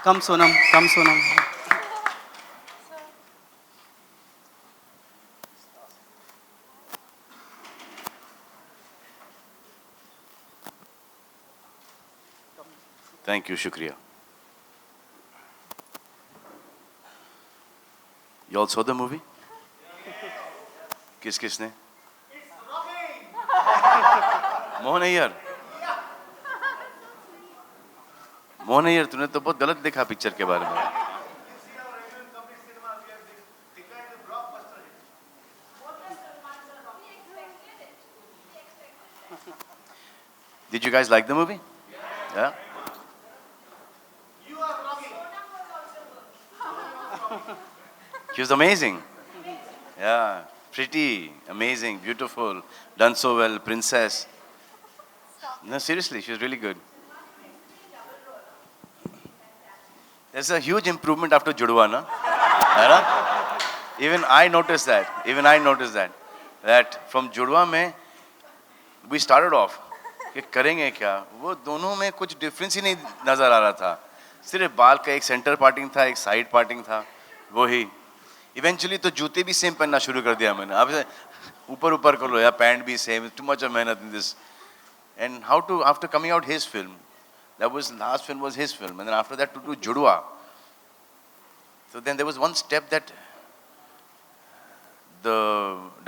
Come Sonam, come Sonam. Thank you, शुक्रिया. You all saw the movie? किसने? मोहन अय्यर. मोहन अय्यर, तूने तो बहुत गलत देखा पिक्चर के बारे में. Did you guys like the movie? Yeah. She was amazing. Yeah, pretty, amazing, beautiful, done so well, princess. No, seriously, she was really good. There's a huge improvement after Judwa, na? Right? Even I noticed that. That from Judwa mein, we started off, कि करेंगे क्या, वो दोनों में कुछ difference ही नहीं नजर आ रहा था. सिर्फ बाल का एक सेंटर पार्टिंग था, एक साइड पार्टिंग था, वो ही. इवेंचुअली तो जूते भी सेम पहनना शुरू कर दिया मैंने. अब ऊपर कर लो या पैंट भी सेम. टू मच ऑफ मेहनत in this. And how to, after coming out his film, that was last film was his film, and then after that to do Judwa. So then there was one step that the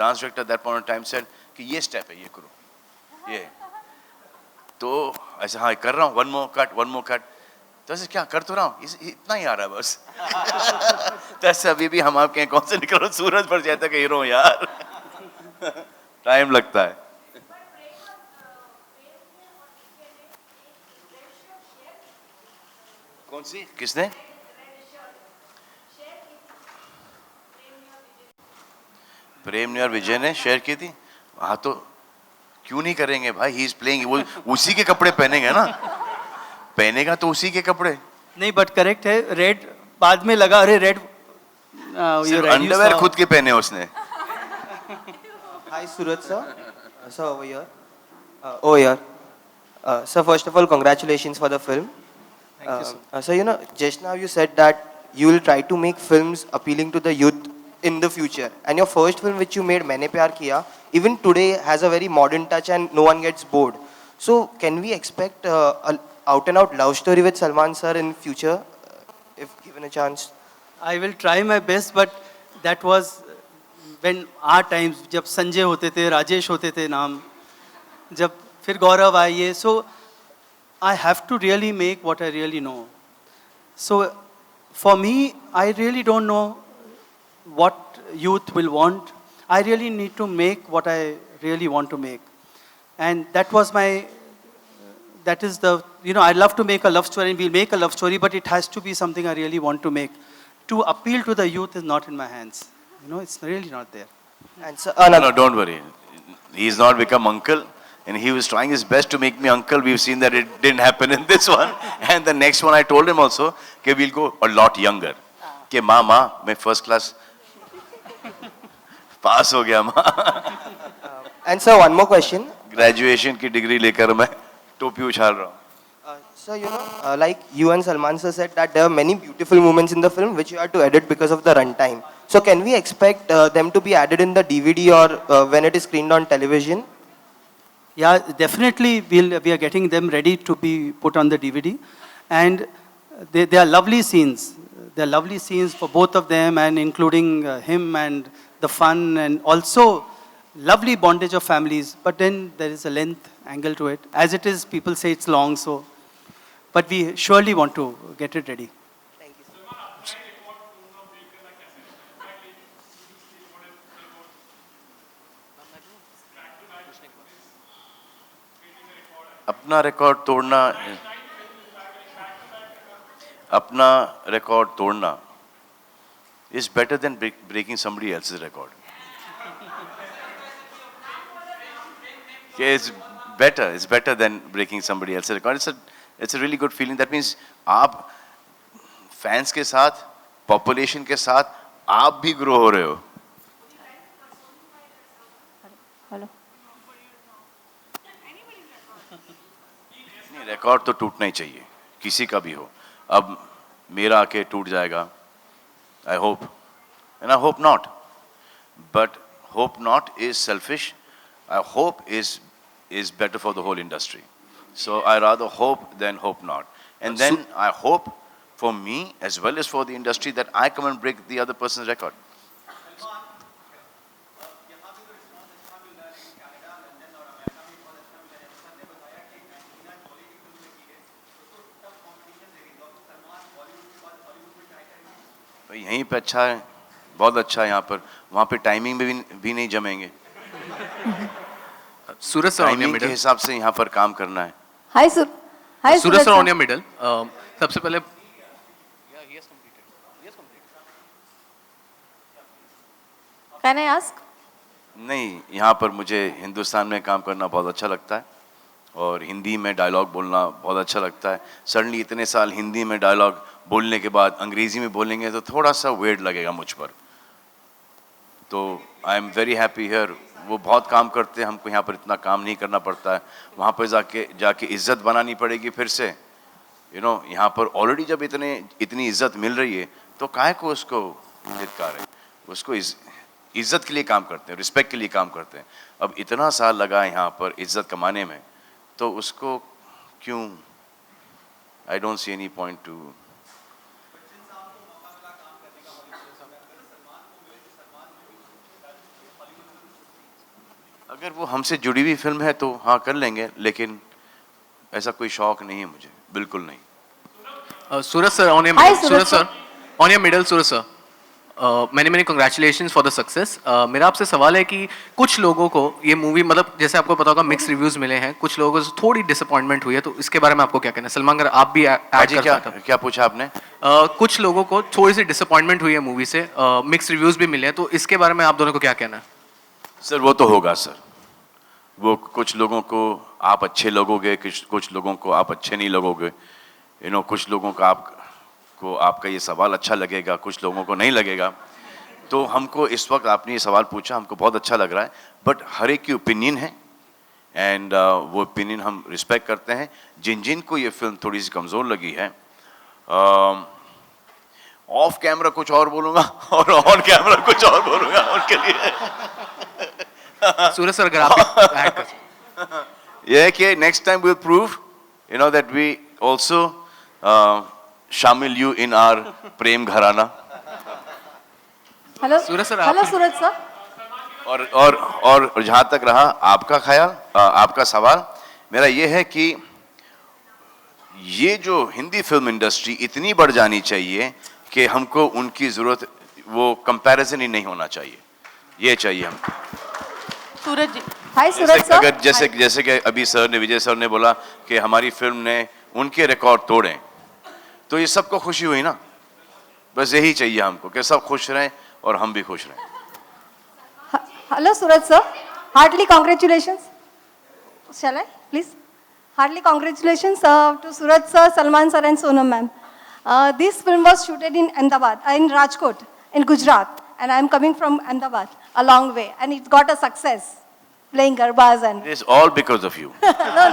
dance director at that point of time said कि ये step है, ये करो, ये. तो ऐसे हाँ कर रहा हूँ, one more cut. तो ऐसे क्या कर तो रहा हूँ, इतना ही आ रहा है बस. तो ऐसे अभी भी हम आपके कौन से निकल रहे, सूरज पर जाता कि हीरो यार. टाइम लगता है. कौन सी, किसने? प्रेम ने और विजय ने शेयर की थी. हाँ तो क्यों नहीं करेंगे भाई, ही इज प्लेइंग, वो उसी के कपड़े पहनेंगे ना, पहनेगा तो उसी के कपड़े. नहीं बट करेक्ट है, रेड बाद में लगा, अरे रेड अंडरवेयर खुद के पहने उसने. Hi Suraj sir. Sir over here. Oh here. Sir, first of all, congratulations for the film. Thank you, sir. So you know, just now you said that you will try to make films appealing to the youth in the future. And your first film which you made, Maine Pyar Kiya, even today has a very modern touch and no one gets bored. So can we expect a out and out love story with Salman sir in future, if given a chance? I will try my best, but that was when our times, जब संजय होते थे, राजेश होते थे नाम, जब फिर गौरव आइए. So I have to really make what I really know. So for me, I really don't know what youth will want. I really need to make what I really want to make. And that was my, that is the, you know, I love to make a love story, and we'll make a love story, but it has to be something I really want to make. To appeal to the youth is not in my hands. You know, it's really not there. And so, No, don't worry. He's not become uncle, and he was trying his best to make me uncle. We've seen that it didn't happen in this one. And the next one I told him also, okay, we'll go a lot younger. Okay, ma, मैं first class pass हो गया माँ. and sir, one more question. Graduation की degree लेकर मैं टोपी उछाल रहा हूँ. So you know, like you and Salman sir said that there are many beautiful moments in the film which you had to edit because of the runtime. So can we expect them to be added in the DVD or when it is screened on television? Yeah, definitely we are getting them ready to be put on the DVD. And they are lovely scenes. They are lovely scenes for both of them, and including him and the fun, and also lovely bondage of families. But then there is a length angle to it. As it is, people say it's long, so. But we surely want to get it ready. Thank you. अपना record तोड़ना, अपना record तोड़ना is better than breaking somebody else's record. It's better than breaking somebody else's record. It's a really good feeling. That means आप fans के साथ, population के साथ आप भी grow हो रहे हो. हेलो नहीं, रिकॉर्ड तो टूटना ही चाहिए, किसी का भी हो. अब मेरा आके टूट जाएगा. I hope, and I hope not. But hope not is selfish. I hope is better for the whole industry. So I rather hope than hope not. And then I hope for me as well as for the industry that I come and break the other person's record. भाई यहीं पे अच्छा है, बहुत अच्छा है यहाँ पर. वहाँ पे टाइमिंग में भी नहीं जमेंगे. सूरज सर ऑन योर टाइमिंग के मिडल. हिसाब से यहाँ पर काम करना है. हाय सूरज सर ऑन योर मिडल. सबसे पहले कैन आई आस्क? नहीं, यहाँ पर मुझे हिंदुस्तान में काम करना बहुत अच्छा लगता है और हिंदी में डायलॉग बोलना बहुत अच्छा लगता है. सडनली इतने साल हिंदी में डायलॉग बोलने के बाद अंग्रेजी में बोलेंगे तो थोड़ा सा वेट लगेगा मुझ पर. तो I am very happy here. वो बहुत काम करते हैं, हमको यहाँ पर इतना काम नहीं करना पड़ता है. वहाँ पर जाके इज्जत बनानी पड़ेगी फिर से. यहाँ पर ऑलरेडी जब इतनी इज्जत मिल रही है तो काहे को उसको धिक्कार है. उसको इज्जत के लिए काम करते हैं, रिस्पेक्ट के लिए काम करते हैं. अब इतना साल लगा यहाँ पर इज्जत कमाने में, तो उसको क्यों? I don't see any point two. अगर वो हमसे जुड़ी हुई फिल्म है तो हाँ कर लेंगे, लेकिन ऐसा कोई शौक नहीं है मुझे, बिल्कुल नहीं. Suraj sir on your Hi, middle. Suraj Suraj sir on your middle. Suraj sir many congratulations for the success. मेरा आपसे सवाल है कि कुछ लोगों को ये मूवी, मतलब जैसे आपको पता होगा मिक्स रिव्यूज मिले हैं, कुछ लोगों को थोड़ी डिसअपॉइंटमेंट हुई है, तो इसके बारे में आपको क्या कहना है? सलमान अगर आप भी ऐड जी, कर पाते. क्या पूछा आपने? कुछ लोगों को थोड़ी सी डिसअपॉइंटमेंट हुई है मूवी से, मिक्स रिव्यूज भी मिले हैं, तो इसके बारे में आप दोनों को क्या कहना है? सर वो तो होगा सर. वो कुछ लोगों को आप अच्छे लगोगे, कुछ लोगों को आप अच्छे नहीं लगोगे. कुछ लोगों का आपका ये सवाल अच्छा लगेगा, कुछ लोगों को नहीं लगेगा. तो हमको इस वक्त आपने ये सवाल पूछा, हमको बहुत अच्छा लग रहा है. बट हर एक की ओपिनियन है एंड वो ओपिनियन हम रिस्पेक्ट करते हैं. जिन को ये फिल्म थोड़ी सी कमज़ोर लगी है, ऑफ कैमरा कुछ और बोलूँगा और ऑन कैमरा कुछ और बोलूँगा उनके लिए. सूरज सर अगर आप भी ऐड कर. ये है कि next time we will prove that we also शामिल यू इन आवर प्रेम घराना. हेलो सूरज सर, हेलो आप- सूरज सर. और जहाँ तक रहा आपका ख्याल, आपका सवाल, मेरा ये है कि ये जो हिंदी फिल्म इंडस्ट्री इतनी बढ़ जानी चाहिए कि हमको उनकी ज़रूरत, वो कंपैरिजन ही नहीं होना चाहिए. ये चाहिए हमको. सूरज जी, हाय सूरज सर. अगर जैसे कि अभी विजय सर ने बोला कि हमारी फिल्म ने उनके रिकॉर्ड तोड़े, तो ये सबको खुशी हुई ना. बस यही चाहिए हमको कि सब खुश रहें और हम भी खुश रहें. Hello, Suraj sir. Heartily congratulations. Shall I, please? Heartily congratulations to Suraj sir, Salman sir, and Sonam ma'am. This film was shooted in Ahmedabad, in Rajkot, in Gujarat, and I am coming from Ahmedabad, a long way, and it got a success, playing garbas and. It's all because of you. No,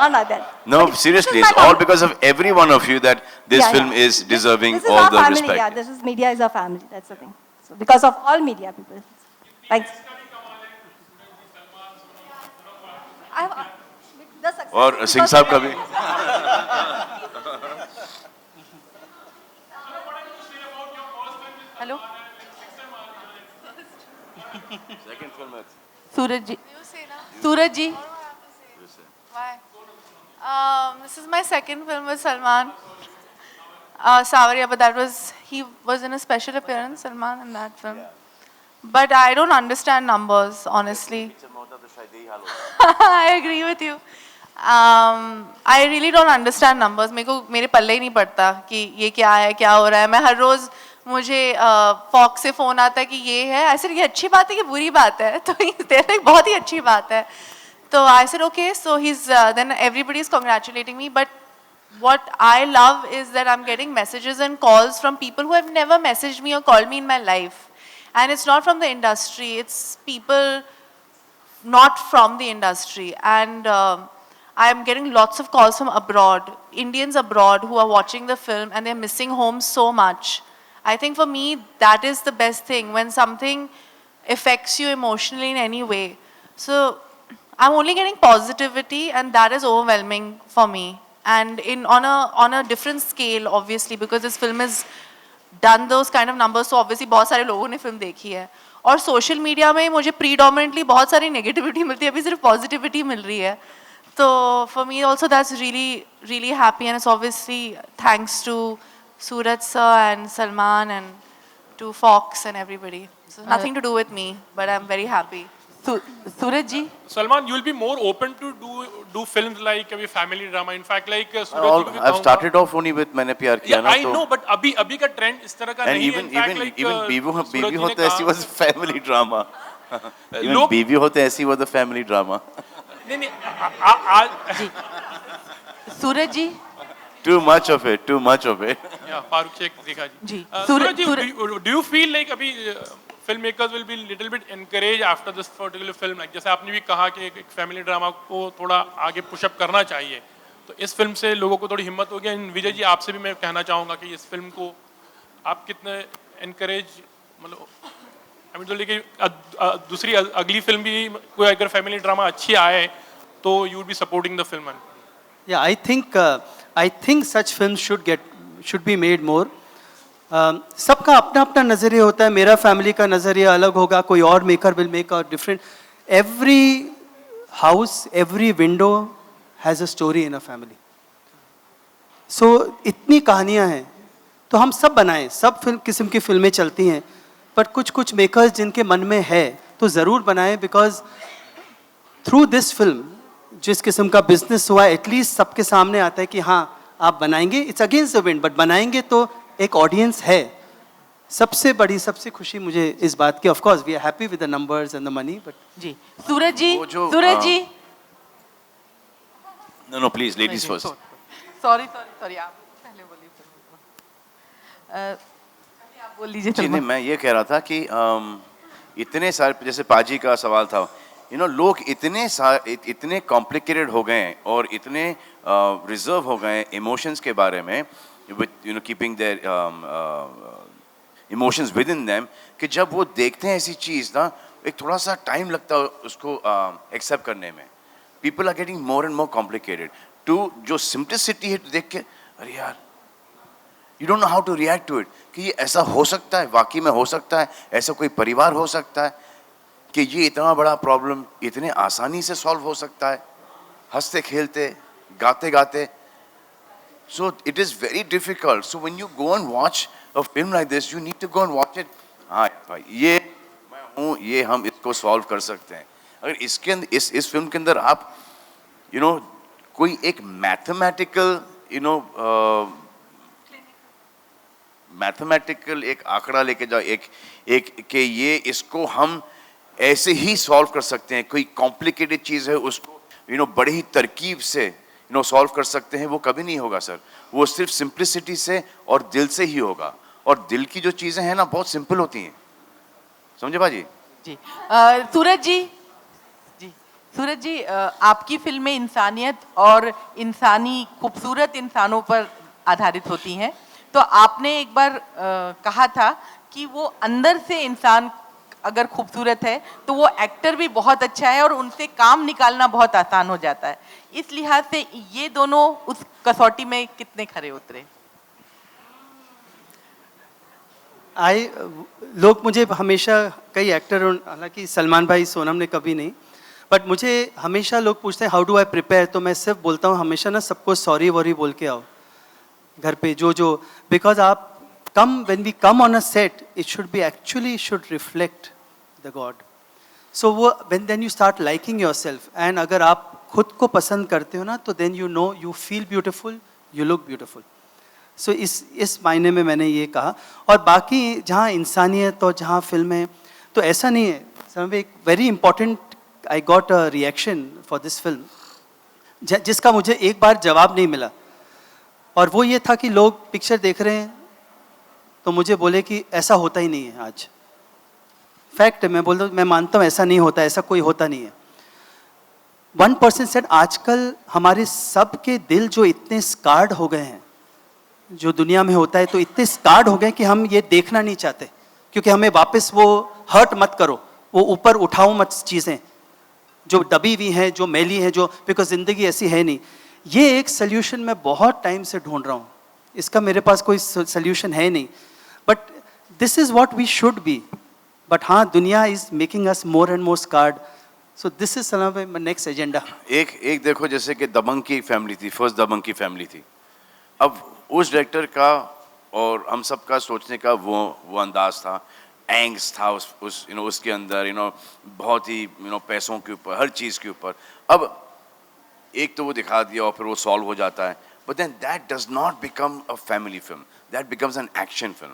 not that. No, But seriously, this is it's my all family. because of every one of you that this Yeah, film yeah. is deserving This is all our the family, respect. Yeah, this is media is our family. That's the thing. So because of all media people. Thanks. I have, the success और is Singh because साहब of का भी. Hello Second film है. सूरज जी. सूरज जी. Why? This is my second film with Salman. Sawariya, but he was in a special appearance, Salman, in that film. But I don't understand numbers, honestly. I agree with you. I really don't understand numbers. मेरे पल्ले ही नहीं पड़ता कि ये क्या है, क्या हो रहा है. मैं हर रोज मुझे फॉक्स से फ़ोन आता है कि ये है, आई सेड ये अच्छी बात है कि बुरी बात है, तो लाइक बहुत ही अच्छी बात है. तो I said okay, so he is then everybody is congratulating me, but what I love is that I'm getting messages and calls from people who have never messaged me or called me in my life. And it's not from the industry, it's people not from the industry. And I'm getting lots of calls from abroad, Indians abroad who are watching the film and they're missing home so much. I think for me, that is the best thing, when something affects you emotionally in any way. So I'm only getting positivity and that is overwhelming for me. And on a different scale, obviously, because this film has done those kind of numbers, so obviously बहुत सारे लोगों ने film देखी है. और social media में मुझे predominantly बहुत सारी negativity मिलती है, अभी सिर्फ positivity मिल रही है. So for me also that's really, really happy, and it's obviously thanks to Suraj sir and Salman and to Fox and everybody. So nothing to do with me, but I'm very happy. Suraj ji. Salman, you will be more open to do films like a family drama. In fact, like Suraj ji को भी I've कहूँगा- started off only with मैंने प्यार किया Yeah, ना I तो know, but अभी का trend इस तरह का and नहीं है. even In fact, like, बीवी सूरज जी ने होते ऐसी कहा- was family drama. Even लोग- बीवी होते ऐसी was the family drama. नहीं आज सूरज जी. Too much of it. Yeah, Farooq Sheikh देखा जी. जी. सूरज जी, सूरज- do you feel like अभी filmmakers will be little bit encouraged after this particular film? Like जैसे आपने भी कहा कि एक family drama को थोड़ा आगे push up करना चाहिए, तो इस फिल्म से लोगों को थोड़ी हिम्मत हो गई. विजय जी, आपसे भी मैं कहना चाहूँगा कि इस फिल्म को आप कितने encourage, मतलब I mean, तो लेकिन दूसरी अगली फिल्म भी कोई अगर family drama अच्छी आए तो you would be supporting the film. Yeah, I think such films should be made more. सबका अपना अपना नज़रिया होता है. मेरा फैमिली का नज़रिया अलग होगा, कोई और maker will make a different. Every house, every window has a story in a family. So इतनी कहानियाँ हैं, तो हम सब बनाएं. सब किस्म की फिल्में चलती हैं, बट कुछ मेकर्स जिनके मन में है तो ज़रूर बनाएं, बिकॉज थ्रू दिस फिल्म जिस किस्म का बिजनेस हुआ, एटलीस्ट सबके सामने आता है कि हाँ आप बनाएंगे. It's against the wind, but बनाएंगे तो एक ऑडियंस है. सबसे बड़ी, सबसे खुशी मुझे इस बात की. Of course we are happy with the numbers and the money, but ji. Suraj ji. वो जो, Suraj ji. No, please, ladies first. Sorry आप पहले बोलिए. आप बोल लीजिए. जी नहीं, मैं ये कह रहा था कि इतने सारे, जैसे पाजी का सवाल था, लोग इतने कॉम्प्लिकेटेड हो गए हैं और इतने रिजर्व हो गए हैं इमोशंस के बारे में, with keeping their emotions within them, कि जब वो देखते हैं ऐसी चीज़ ना, एक थोड़ा सा टाइम लगता है उसको एक्सेप्ट करने में. People are getting more and more complicated to जो सिंप्लिसिटी है, तो देख के अरे यार, you don't know how to react to it, कि ये ऐसा हो सकता है, वाकई में हो सकता है, ऐसा कोई परिवार हो सकता है, कि ये इतना बड़ा प्रॉब्लम इतने आसानी से सॉल्व हो सकता है, हंसते खेलते गाते गाते. So it is very difficult. So when you go and watch a film like this, you need to go and watch it. हाँ भाई, ये मैं हूँ, ये हम इसको सॉल्व कर सकते हैं. अगर इसके अंदर इस फिल्म के अंदर आप कोई एक मैथमेटिकल एक आंकड़ा लेके जाओ, एक कि ये इसको हम ऐसे ही सॉल्व कर सकते हैं, कोई कॉम्प्लिकेटेड चीज़ है उसको बड़ी ही तरकीब से सॉल्व कर सकते हैं, वो कभी नहीं होगा सर. वो सिर्फ सिंप्लिसिटी से और दिल से ही होगा. और दिल की जो चीज़ें हैं ना, बहुत सिंपल होती हैं. समझे बाजी? जी. सूरज जी. जी. सूरज जी, आपकी फिल्में इंसानियत और इंसानी खूबसूरत इंसानों पर आधारित होती हैं. तो आपने एक बार कहा था कि वो अंदर से इंसान अगर खूबसूरत है तो वो एक्टर भी बहुत अच्छा है और उनसे काम निकालना बहुत आसान हो जाता है. इस लिहाज से ये दोनों उस कसौटी में कितने खरे उतरे? लोग मुझे हमेशा, कई एक्टर, हालांकि सलमान भाई, सोनम ने कभी नहीं, बट मुझे हमेशा लोग पूछते हैं हाउ डू आई प्रिपेयर. तो मैं सिर्फ बोलता हूँ हमेशा ना, सबको सॉरी वॉरी बोल के आओ घर पे, जो बिकॉज आप when we come on a set, it should reflect the God. So then you start liking yourself, and अगर आप खुद को पसंद करते हो ना, तो then you feel beautiful, you look beautiful. सो इस मायने में मैंने ये कहा। और बाकी जहाँ इंसानियत और जहाँ फिल्में, तो ऐसा नहीं है सर। एक very important, I got a reaction for this film जिसका मुझे एक बार जवाब नहीं मिला, और वो ये था कि लोग पिक्चर देख रहे हैं तो मुझे बोले कि ऐसा होता ही नहीं है आज। फैक्ट है, मैं बोलता हूँ, मैं मानता हूँ ऐसा नहीं होता, ऐसा कोई होता नहीं है। 1% सेड आजकल हमारे सब के दिल जो इतने स्कार्ड हो गए हैं, जो दुनिया में होता है तो इतने स्कार्ड हो गए कि हम ये देखना नहीं चाहते, क्योंकि हमें वापस वो हर्ट मत करो, वो ऊपर उठाओ मत चीज़ें जो दबी हुई हैं, जो मैली हैं, जो, बिकॉज ज़िंदगी ऐसी है नहीं। ये एक सल्यूशन मैं बहुत टाइम से ढूंढ रहा हूँ, इसका मेरे पास कोई सल्यूशन है नहीं, but this is what we should be. But हाँ, दुनिया is making us more and more scared, so this is my next agenda. एक देखो, जैसे कि दबंग की एक फैमिली थी, फर्स्ट दबंग की फैमिली थी। अब उस डायरेक्टर का और हम सब का सोचने का वो अंदाज था, एंग्स था उस उसके अंदर, बहुत ही पैसों के ऊपर, हर चीज़ के ऊपर। अब एक तो वो दिखा दिया और फिर वो सॉल्व हो जाता है, but then that does not become a family film, that becomes an action film.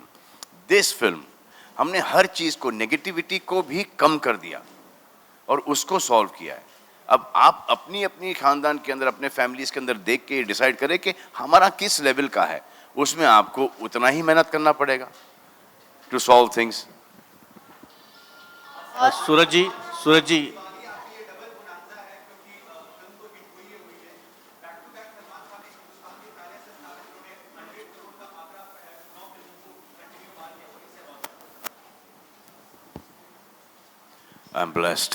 This film हमने हर चीज़ को, नेगेटिविटी को भी कम कर दिया और उसको सॉल्व किया है। अब आप अपनी अपनी खानदान के अंदर, अपने फैमिलीज के अंदर देख के डिसाइड करें कि हमारा किस लेवल का है, उसमें आपको उतना ही मेहनत करना पड़ेगा to solve things. Suraj ji I am blessed.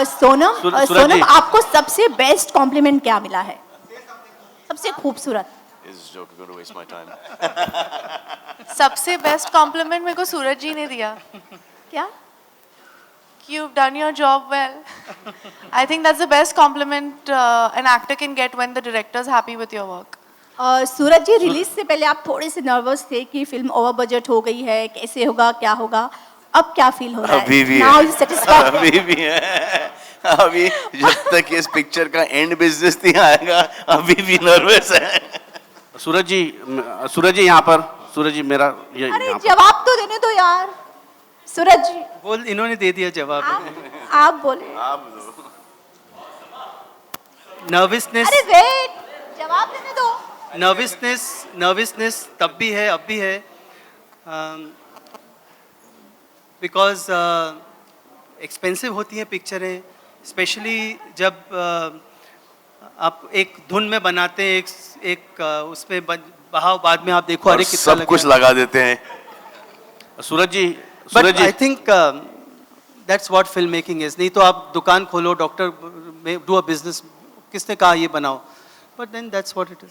Sonam, Suraj Sonam ji. आपको सबसे बेस्ट कॉम्प्लीमेंट क्या मिला है? सबसे खूबसूरत? Is joke going to waste my time? सबसे बेस्ट कॉम्प्लीमेंट मेरे को सूरज जी ने दिया। क्या? You've done your job well. I think that's the best compliment an actor can get when the director is happy with your work. Suraj ji, release से पहले आप थोड़े से नर्वस थे कि फिल्म ओवर बजट हो गई है, कैसे होगा, क्या होगा? अब क्या फील हो रहा है? अभी भी Now है, you satisfied? अभी भी है। अभी जब तक इस पिक्चर का एंड बिजनेस नहीं आएगा, अभी भी नर्वस है। सूरज जी यहाँ पर, सूरज जी मेरा ये अरे यहाँ पर। जवाब तो देने दो यार। सूरज जी, बोल, इन्होंने दे दिया जवाब। आप बोले। नर्वसनेस, अरे वेट, जवाब देने दो। नर्वसनेस तब भी है, अब भी है, बिकॉज एक्सपेंसिव होती हैं पिक्चरें, स्पेशली जब आप एक धुन में बनाते हैं, एक उसमें बहाव, बाद में आप देखो अरे कितना सब कुछ लगा देते हैं। Suraj ji but I think that's what film making is. नहीं तो आप दुकान खोलो, डॉक्टर में डू अ बिजनेस, किसने कहा ये बनाओ, but then that's what it is.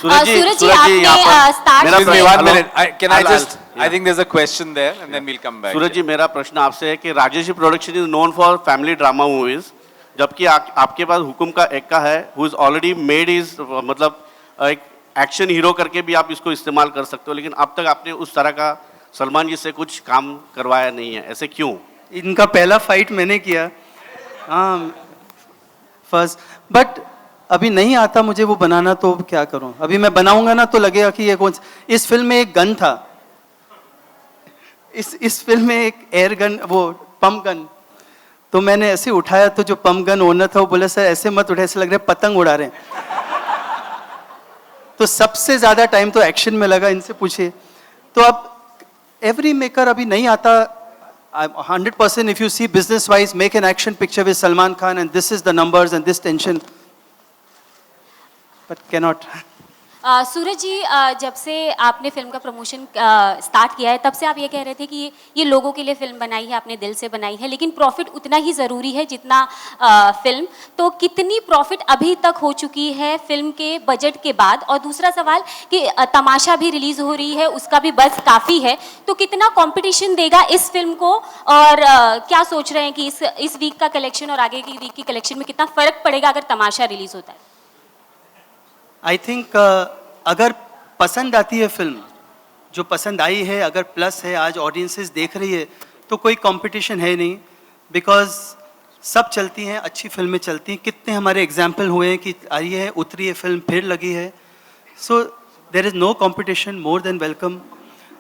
Suraj ji Suraj ji, यहाँ आपने पर start मेरा से- प्रश्न- One hello? minute. Can I I'll- just? I'll- I think there's a question there, and then we'll come back. सूरज जी, मेरा प्रश्न आपसे है कि Rajesh production is known for family drama movies, जबकि आपके पास हुकुम का एक्का है, who is already made is, मतलब एक एक्शन हीरो करके भी आप इसको इस्तेमाल कर सकते हो, लेकिन अब तक आपने उस तरह का सलमान जी से कुछ काम करवाया नहीं है, ऐसे क्यों? इनका पहला फाइट मैंने किया, हाँ फर्स्ट, बट अभी नहीं आता मुझे वो बनाना, तो क्या करूं? अभी मैं बनाऊंगा ना तो लगेगा कि ये कौन। इस फिल्म में एक गन था, इस फिल्म में एक एयर गन, वो पंप गन, तो मैंने ऐसे उठाया तो जो पंप गन ओनर था वो बोला सर ऐसे मत उठाए, ऐसे लग रहा है पतंग उड़ा रहे हैं। तो सबसे ज्यादा टाइम तो एक्शन में लगा, इनसे पूछिए। तो अब एवरी मेकर अभी नहीं आता। 100% if you see business wise, make an action picture with Salman Khan and this is the numbers and this tension, but cannot. सूरज जी, जब से आपने फिल्म का प्रमोशन स्टार्ट किया है, तब से आप ये कह रहे थे कि ये लोगों के लिए फिल्म बनाई है, आपने दिल से बनाई है, लेकिन प्रॉफिट उतना ही ज़रूरी है जितना फिल्म। तो कितनी प्रॉफिट अभी तक हो चुकी है फिल्म के बजट के बाद? और दूसरा सवाल कि तमाशा भी रिलीज़ हो रही है, उसका भी बज़ काफ़ी है, तो कितना कंपटीशन देगा इस फिल्म को? और क्या सोच रहे हैं कि इस वीक का कलेक्शन और आगे की वीक की कलेक्शन में कितना फ़र्क पड़ेगा अगर तमाशा रिलीज़ होता है? आई थिंक अगर पसंद आती है फिल्म, जो पसंद आई है, अगर प्लस है, आज ऑडियंसेस देख रही है, तो कोई कंपटीशन है नहीं, बिकॉज सब चलती हैं, अच्छी फिल्में चलती हैं। कितने हमारे एग्जाम्पल हुए हैं कि आई है, उतरी है फिल्म, फिर लगी है। सो there is no competition, more than welcome.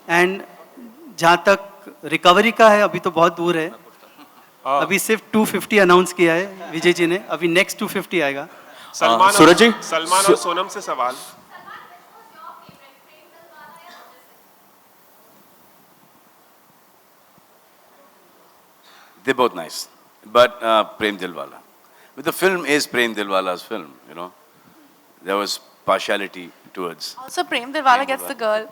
And जहाँ तक रिकवरी का है अभी तो बहुत दूर है. अभी सिर्फ 250 अनाउंस किया है विजय जी ने, अभी नेक्स्ट 250 आएगा. सूरज जी, सलमान और सोनम से सवाल. They're both nice, but Prem Dilwala. But the film is Prem Dilwala's film, you know. There was partiality towards. Also, Prem Dilwala gets the girl.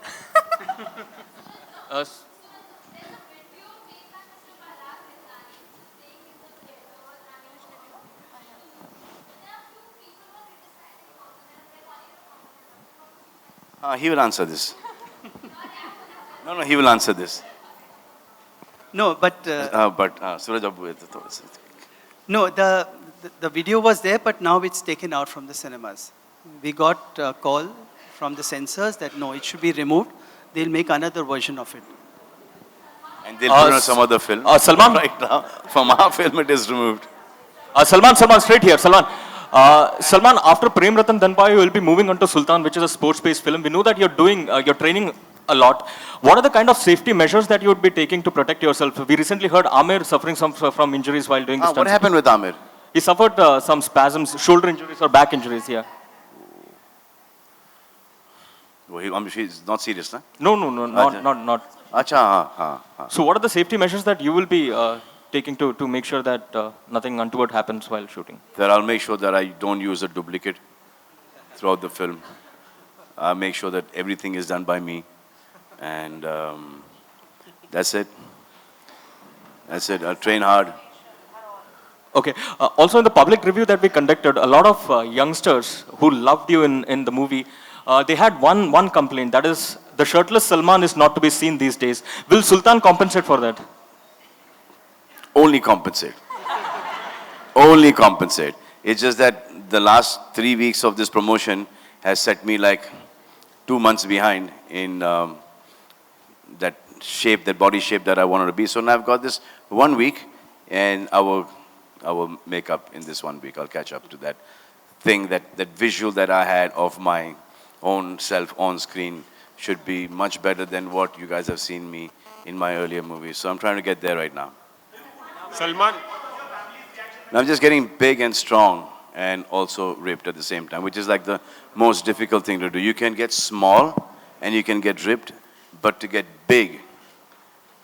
He will answer this. No, he will answer this. No, but Suraj Abu. no, the video was there, but now it's taken out from the cinemas. We got a call from the censors that no, it should be removed. They'll make another version of it. And they'll put it on some other film. Salman, Right now, from our film it is removed. Salman, straight here. Salman, after Prem Ratan Dhanpai, you will be moving on to Sultan, which is a sports-based film. We know that you're training a lot. What are the kind of safety measures that you would be taking to protect yourself? We recently heard Amir suffering from injuries while doing this. What happened with Amir? He suffered some spasms, shoulder injuries or back injuries. Yeah. Well, she's not serious, huh? No, not. Acha, So, what are the safety measures that you will be taking to make sure that nothing untoward happens while shooting? That I'll make sure that I don't use a duplicate throughout the film. I'll make sure that everything is done by me. And that's it. I'll train hard. Okay. Also, in the public review that we conducted, a lot of youngsters who loved you in the movie, they had one complaint. That is, the shirtless Salman is not to be seen these days. Will Sultan compensate for that? Only compensate. Only compensate. It's just that the last 3 weeks of this promotion has set me like 2 months behind in that shape, that body shape that I wanted to be. So now I've got this 1 week, and I will make up in this 1 week. I'll catch up to that thing, that visual that I had of my own self on screen should be much better than what you guys have seen me in my earlier movies. So I'm trying to get there right now. Salman. I'm just getting big and strong and also ripped at the same time, which is like the most difficult thing to do. You can get small and you can get ripped, but to get big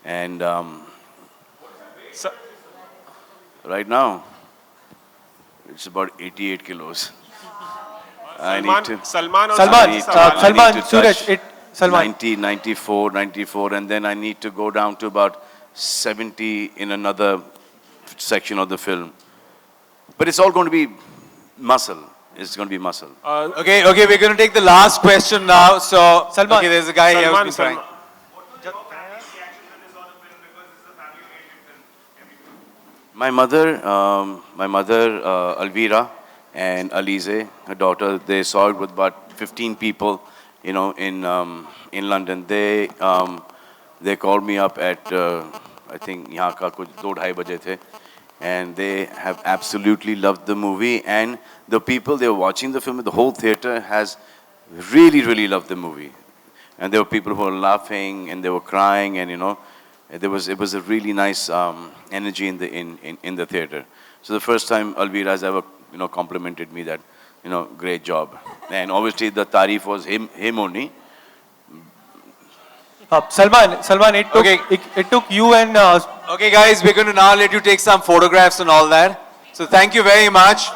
and right now it's about 88 kilos. I need to. Salman, Suraj, 90, 94, and then I need to go down to about 70 in another section of the film. But it's all going to be muscle. It's going to be muscle. Okay, we're going to take the last question now. So, Salman, okay, there's a guy here who's been trying. My mother, Alvira, and Alize, her daughter, they saw it with about 15 people, you know, in London. They called me up at, I think, यहाँ का कुछ 2-2:30 बजे थे, and they have absolutely loved the movie. And the people, they were watching the film, the whole theater has really, really loved the movie. And there were people who were laughing and they were crying, and you know, it was a really nice energy in the theater. So the first time Alvira has ever, you know, complimented me that, you know, great job. And obviously the tarif was him only. Salman, it took you and... Okay guys, we're going to now let you take some photographs and all that. So thank you very much.